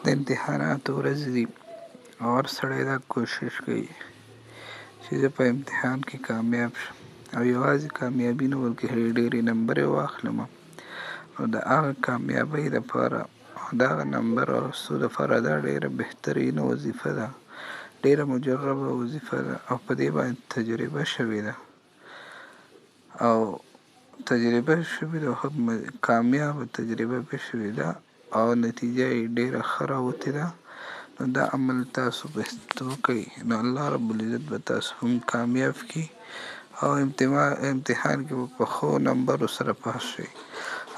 د امتحاناتو ورځې دي او هر سړی دا کوشش کوي چې زه په امتحان کې کامیاب شم او یوازې کامیابي نه بلکې ډېرې نمبرې واخلم او د هغه کامیابۍ دپاره او د هغه نمبر اخیستو دپاره دا ډېره بهترینه وظیفه ده، ډېره مجربه وظیفه ده او په دې باندې تجربه شوې ده او تجربه شوې ده او کامیابه تجربه به شوې ده او نتیجه یې ډېره ښه راوتې ده. نو دا عمل تاسو به وکئ نو الله رب العزت به تاسو هم کامیاب کړي او امتحان کې به په ښو نمبرو سره پاس شئ.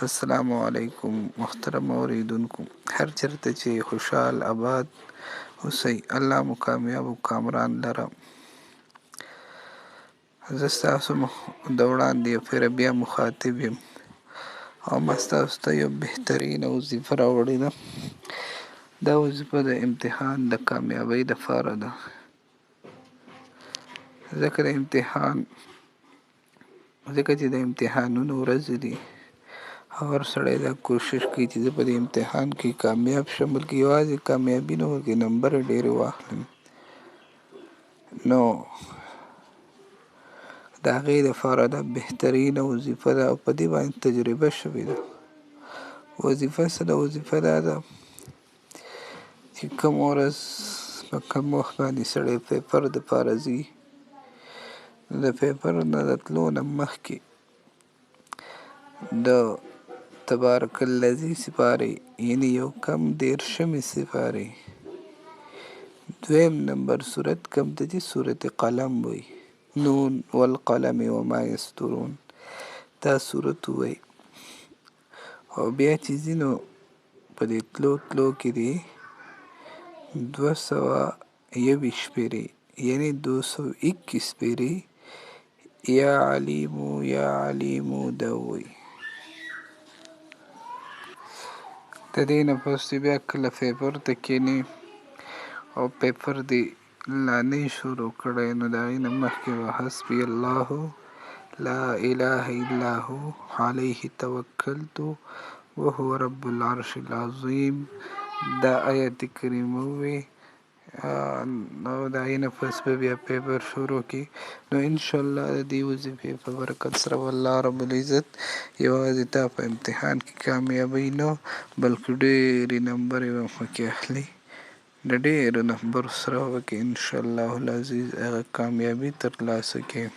السلام علیکم محترم اوریدونکو، هر چېرته چې خوشحال آباد اوسئ، الله مو کامیاب او کامران لره. زه ستاسو د وړاندې یو پيره بیا مخاطب یم او ما ستاسو ته یو بهترینه وظیفه راوړې ده. دا وظیفه د امتحان د کامیابۍ دپاره ده، ځکه چې د امتحانونو ورځې دي او هر سړی دا کوشش کوي چې زه په دې امتحان کې کامیاب شم، بلکې یوازې کامیابي نه بلکې نمبرې ډېرې واخلم. نو د هغې دپاره دا بهترینه وظیفه ده او په دې باندې تجربه شوې ده. وظیفه څه ده؟ وظیفه دا ده چې کوم ورځ په کوم وخت باندې سړی پیپر دپاره ځي، د پیپر نه د تلو نه مخکې د تبارک الذي سپارې یعنې یو کم دېرشمې سپارې دویم نمبر صورت کوم ته چې صورت قلم وایي، نون والقلم وما یسطرون، دا صورت ووایي او بیا چې ځي نو په دې تلو کې دې 221 پیرې یعنې 221 پیرې یا علیمو یا علیمو دا ووایي. د دې نه پس چې بیا کله پیپر ته کښېنې او پیپر دې لا نه یې شروع کړی نو د هغې نه مخکې به حسبي الله لا اله الا هو علیه توکلت وهو رب العرش العظیم دا آیت کریمه ووایي نو د هغې نه پس به بیا پیپر شروع کړي. نو انشاءالله د دې وظیفې په برکت سره به الله رب العزت یوازې تا په امتحان کې کامیابۍ نه بلکې ډېرې نمبرې به پکې اخلي، د ډېرو نمبرو سره به پکې انشاءالله العزیز هغه کامیابي ترلاسه کړې.